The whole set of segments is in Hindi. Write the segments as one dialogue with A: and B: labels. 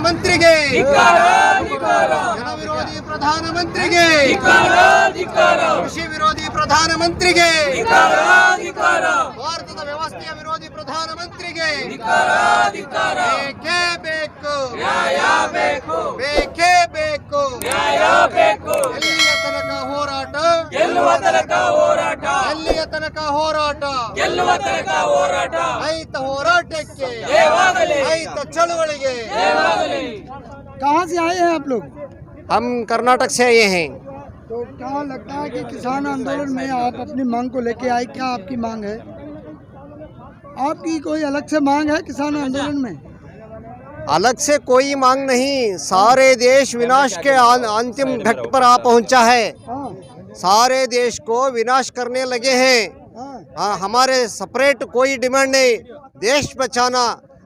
A: ಪ್ರಧಾನಮಂತ್ರಿಗೆ ಜನ ವಿರೋಧಿ ಪ್ರಧಾನಮಂತ್ರಿಗೆ ಕೃಷಿ ವಿರೋಧಿ ಪ್ರಧಾನಮಂತ್ರಿಗೆ ಭಾರತದ ವ್ಯವಸ್ಥೆಯ ವಿರೋಧಿ ಪ್ರಧಾನಮಂತ್ರಿಗೆ ಬೇಕೇ ಬೇಕು ಬೇಕೇ ಬೇಕು ಎಲ್ಲಿಯ ತನಕ ಹೋರಾಟ ಎಲ್ಲಿಯ ತನಕ ಹೋರಾಟ ರೈತ ಹೋರಾಟಕ್ಕೆ ರೈತ ಚಳುವಳಿಗೆ
B: कहाँ से आए हैं आप लोग?
A: हम कर्नाटक से आए हैं।
B: तो क्या लगता है कि किसान आंदोलन में आप अपनी मांग को लेके आए, क्या आपकी मांग है? आपकी कोई अलग से मांग है किसान आंदोलन में?
A: अलग से कोई मांग नहीं, सारे देश विनाश के अंतिम घाट पर आ पहुंचा है।
B: हाँ
A: सारे देश को विनाश करने लगे हैं। हाँ, हमारे सेपरेट कोई डिमांड नहीं। देश बचाना,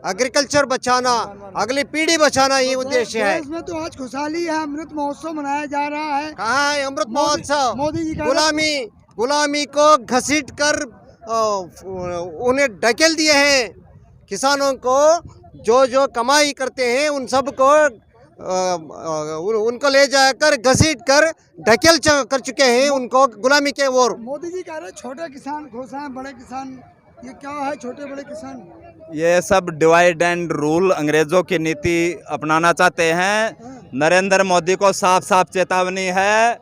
A: एग्रीकल्चर बचाना, अगली पीढ़ी बचाना ये उद्देश्य है।
B: इसमें तो आज खुशहाली है, अमृत महोत्सव मनाया जा रहा है।
A: कहाँ है अमृत महोत्सव?
B: मोदी जी का
A: गुलामी को घसीट कर उन्हें ढकेल दिए हैं। किसानों को जो कमाई करते हैं उन सब को उनको ले जाकर घसीट कर ढकेल कर चुके हैं उनको गुलामी के ओर।
B: मोदी जी कह रहे छोटे किसान खुश हैं, बड़े किसान, ये क्या है छोटे बड़े किसान?
C: ये सब डिवाइड एंड रूल अंग्रेजों की नीति अपनाना चाहते हैं। नरेंद्र मोदी को साफ साफ चेतावनी है।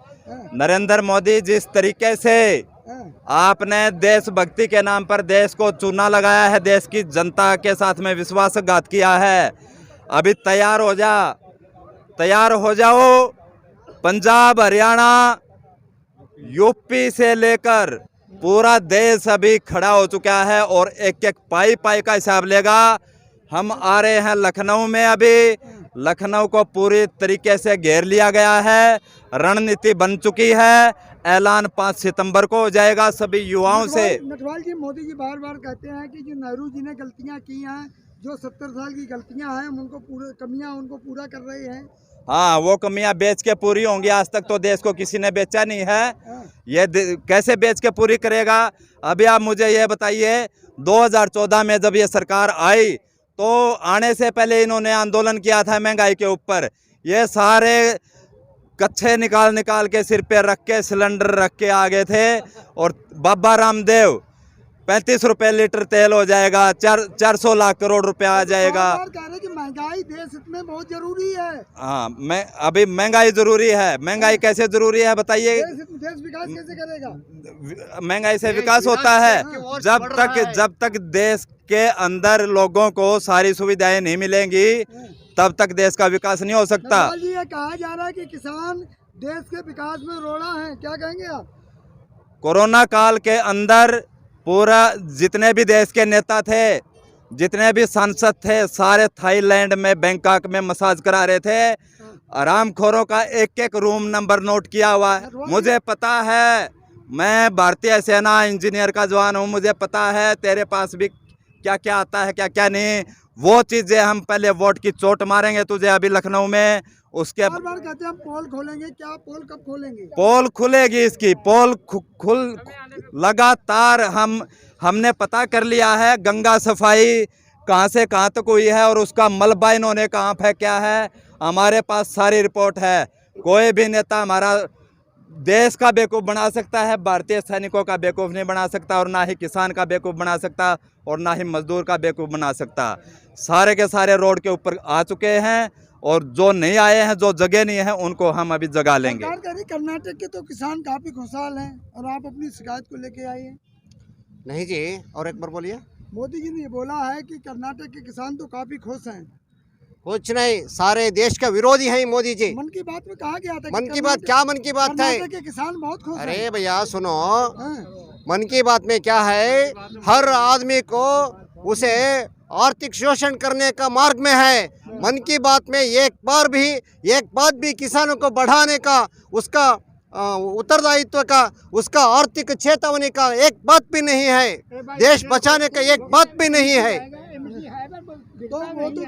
C: नरेंद्र मोदी जिस तरीके से आपने देशभक्ति के नाम पर देश को चूना लगाया है, देश की जनता के साथ में विश्वासघात किया है, अभी तैयार हो जाओ। पंजाब, हरियाणा, यूपी से लेकर पूरा देश अभी खड़ा हो चुका है और एक एक पाई का हिसाब लेगा। हम आ रहे हैं लखनऊ में, अभी लखनऊ को पूरी तरीके से घेर लिया गया है, रणनीति बन चुकी है। ऐलान 5 सितंबर को हो जाएगा सभी युवाओं से।
B: नटवाल जी, मोदी जी बार बार कहते हैं कि जो नेहरू जी ने गलतियां की हैं, जो 70 साल की गलतियां हैं, उनको पूरा कर रहे हैं।
C: हाँ, वो कमियां बेच के पूरी होंगी। आज तक तो देश को किसी ने बेचा नहीं है, ये कैसे बेच के पूरी करेगा? अभी आप मुझे ये बताइए, 2014 में जब ये सरकार आई तो आने से पहले इन्होंने आंदोलन किया था महंगाई के ऊपर। ये सारे कच्छे निकाल के सिर पे रख के, सिलेंडर रख के आ गए थे। और बाबा रामदेव 35 रुपए लीटर तेल हो जाएगा, 400 लाख करोड़ रुपया आ जाएगा।
B: कह रहे कि महंगाई देश में बहुत जरूरी है।
C: हाँ, अभी महंगाई जरूरी है। महंगाई कैसे जरूरी है बताइए?
B: देश विकास कैसे करेगा?
C: महंगाई से विकास होता है जब तक देश के अंदर लोगों को सारी सुविधाएं नहीं मिलेंगी, तब तक देश का विकास नहीं हो सकता।
B: ये कहा जा रहा है कि किसान देश के विकास में रोड़ा है, क्या कहेंगे आप?
C: कोरोना काल के अंदर पूरा जितने भी देश के नेता थे, जितने भी सांसद थे, सारे थाईलैंड में, बैंकॉक में मसाज करा रहे थे। आरामखोरों का एक रूम नंबर नोट किया हुआ है। मुझे पता है, मैं भारतीय सेना इंजीनियर का जवान हूँ, मुझे पता है तेरे पास भी क्या क्या आता है, क्या क्या नहीं। वो चीज़ें हम पहले वोट की चोट मारेंगे तुझे अभी लखनऊ में। उसके
B: बार कहते हैं हम पोल खोलेंगे, क्या पोल कब खोलेंगे?
C: पोल खुलेगी, इसकी पोल खुल लगातार हमने पता कर लिया है। गंगा सफाई कहाँ से कहाँ तक हुई है और उसका मलबा इन्होंने कहाँ फेंका है, हमारे पास सारी रिपोर्ट है। कोई भी नेता हमारा देश का बेवकूफ़ बना सकता है, भारतीय सैनिकों का बेवकूफ़ नहीं बना सकता, और ना ही किसान का बेवकूफ़ बना सकता, और ना ही मजदूर का बेवकूफ़ बना सकता। सारे के सारे रोड के ऊपर आ चुके हैं, और जो नहीं आए हैं, जो जगह नहीं है, उनको हम अभी जगा लेंगे।
B: कर्नाटक के तो किसान काफी खुशहाल हैं और आप अपनी शिकायत को लेके आए हैं।
A: नहीं जी, और एक बार बोलिए।
B: मोदी जी ने बोला है कि कर्नाटक के किसान तो काफी खुश हैं।
A: कुछ नहीं, सारे देश का विरोधी है मोदी जी।
B: मन की बात में कहा गया था।
A: मन की बात क्या? मन की बात है,
B: कर्नाटक के किसान बहुत खुश हैं।
A: अरे भैया सुनो, मन की बात में क्या है, हर आदमी को उसे आर्थिक शोषण करने का मार्ग में है। मन की बात में एक बात भी किसानों को बढ़ाने का, उसका उत्तरदायित्व का, उसका आर्थिक चेतावनी का एक बात भी नहीं है। देश बचाने का एक बात भी नहीं है।
B: तो वो तो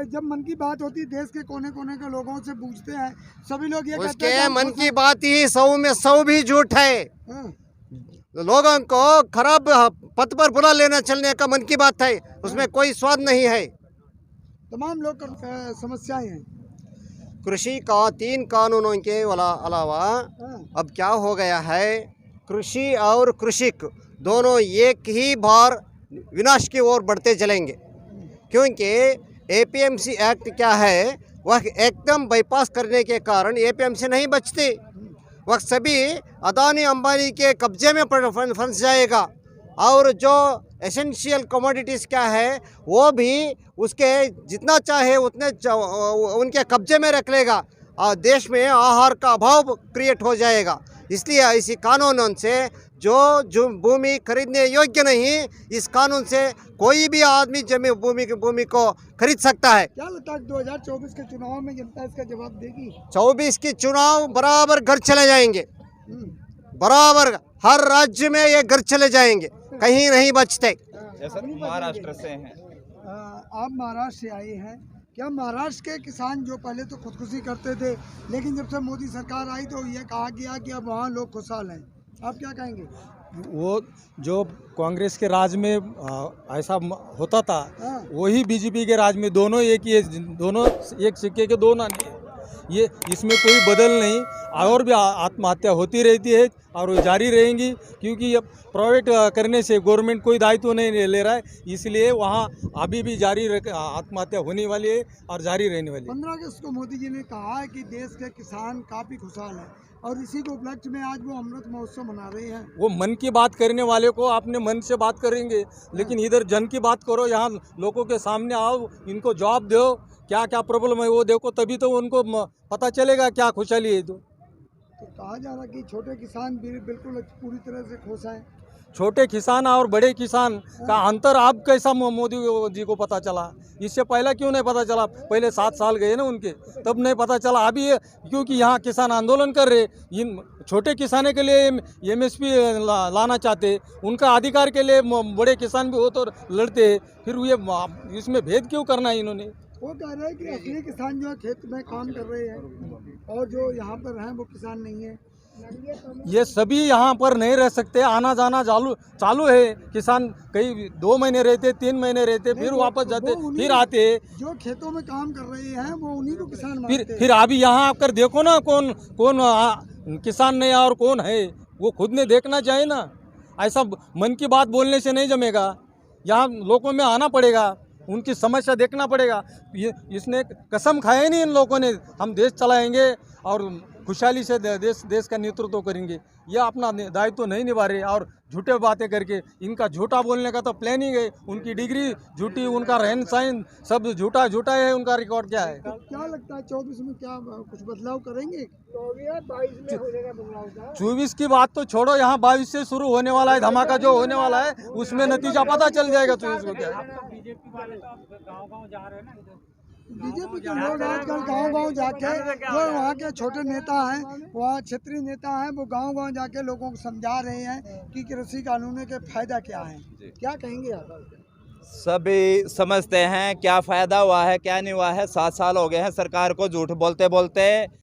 B: जब मन की बात होती है, देश के कोने कोने के लोगों से पूछते हैं, सभी लोग ये कहते हैं
A: उसके मन की बात ही 100 में 100 भी झूठ है। लोगों को खराब पथ पर बुला लेना चलने का मन की बात है, उसमें कोई स्वाद नहीं है।
B: तमाम लोग समस्याएं हैं।
A: कृषि का 3 कानूनों के अलावा
B: हाँ,
A: अब क्या हो गया है, कृषि और कृषिक दोनों एक ही बार विनाश की ओर बढ़ते चलेंगे, क्योंकि एपीएमसी एक्ट क्या है, वह एकदम बाईपास करने के कारण एपीएमसी नहीं बचती, वह सभी अदानी अंबानी के कब्जे में फंस जाएगा और जो एसेंशियल कमोडिटीज़ क्या है वो भी उसके जितना चाहे उतने उनके कब्जे में रख लेगा और देश में आहार का अभाव क्रिएट हो जाएगा। इसलिए इसी कानून से जो भूमि खरीदने योग्य नहीं, इस कानून से कोई भी आदमी भूमि को खरीद सकता है।
B: क्या लगता है 2024 के चुनाव में जनता इसका जवाब देगी?
A: 24 की चुनाव बराबर घर चले जाएंगे,
B: हम्म,
A: बराबर हर राज्य में ये घर चले जाएंगे, कहीं नहीं बचते।
C: जैसे महाराष्ट्र से हैं।
B: आप महाराष्ट्र से आए हैं, क्या महाराष्ट्र के किसान जो पहले तो खुदकुशी करते थे, लेकिन जब से मोदी सरकार आई तो ये कहा गया कि अब वहाँ लोग खुशहाल हैं, आप क्या कहेंगे?
D: वो जो कांग्रेस के राज में ऐसा होता था,
B: हाँ,
D: वही बीजेपी के राज में दोनों एक ही, दोनों एक सिक्के के दो नाने हैं। ये इसमें कोई बदल नहीं, और भी आत्महत्या होती रहती है और वो जारी रहेंगी, क्योंकि अब प्राइवेट करने से गवर्नमेंट कोई दायित्व नहीं ले रहा है, इसलिए वहाँ अभी भी जारी आत्महत्या होने वाली है और जारी रहने वाली है।
B: 15 अगस्त को मोदी जी ने कहा है कि देश के किसान काफ़ी खुशहाल हैं और इसी को उपलक्ष्य में आज वो अमृत महोत्सव मना रहे हैं।
D: वो मन की बात करने वाले को आपने मन से बात करेंगे, लेकिन इधर जन की बात करो, यहाँ लोगों के सामने आओ, इनको जवाब दो, क्या क्या प्रॉब्लम है वो देखो, तभी तो उनको पता चलेगा क्या खुशहाली है। तो
B: कहा जा रहा है कि छोटे किसान भी बिल्कुल पूरी तरह से खुश हैं।
D: छोटे किसान और बड़े किसान का अंतर आप कैसा मोदी जी को पता चला? इससे पहले क्यों नहीं पता चला? पहले 7 साल गए ना उनके, तब नहीं पता चला। अभी क्योंकि यहाँ किसान आंदोलन कर रहे, इन छोटे किसानों के लिए एमएसपी लाना चाहते, उनका अधिकार के लिए बड़े किसान भी हो तो लड़ते, फिर ये इसमें भेद क्यों करना है इन्होंने?
B: वो कह रहे हैं कि असली किसान जो है खेत में काम कर रहे हैं और जो यहाँ पर हैं वो किसान नहीं है।
D: ये सभी यहाँ पर नहीं रह सकते, आना जाना चालू है। किसान कई 2 महीने रहते, 3 महीने रहते, फिर वापस जाते, फिर आते।
B: जो खेतों में काम कर रहे हैं वो उन्हीं को किसान मानते हैं।
D: फिर अभी यहाँ आकर देखो ना, कौन किसान नहीं और कौन है, वो खुद ने देखना चाहिए ना। ऐसा मन की बात बोलने से नहीं जमेगा, यहाँ लोगों में आना पड़ेगा, उनकी समस्या देखना पड़ेगा। इसने कसम खाए नहीं इन लोगों ने, हम देश चलाएंगे और खुशहाली से देश का नेतृत्व करेंगे। ये अपना दायित्व नहीं निभा रहे और झूठे बातें करके, इनका झूठा बोलने का तो प्लानिंग है, उनकी डिग्री झूठी, उनका रहन सहन सब झूठा है। उनका रिकॉर्ड क्या है?
B: तो क्या लगता है 24 में क्या कुछ बदलाव करेंगे? 22 में हो जाएगा बदलाव।
D: 24 की बात तो छोड़ो, यहाँ 22 से शुरू होने वाला है धमाका जो होने वाला है, उसमें नतीजा पता चल जाएगा 24 को क्या है।
B: बीजेपी के लोग आजकल गांव-गांव जाके, जो वहाँ के छोटे नेता हैं, वहाँ क्षेत्रीय नेता हैं, वो गांव-गांव जाके लोगों को समझा रहे हैं कि कृषि कानूनों के फायदा क्या है। क्या कहेंगे आप?
C: सभी समझते हैं क्या फ़ायदा हुआ है क्या नहीं हुआ है। 7 साल हो गए हैं सरकार को झूठ बोलते बोलते।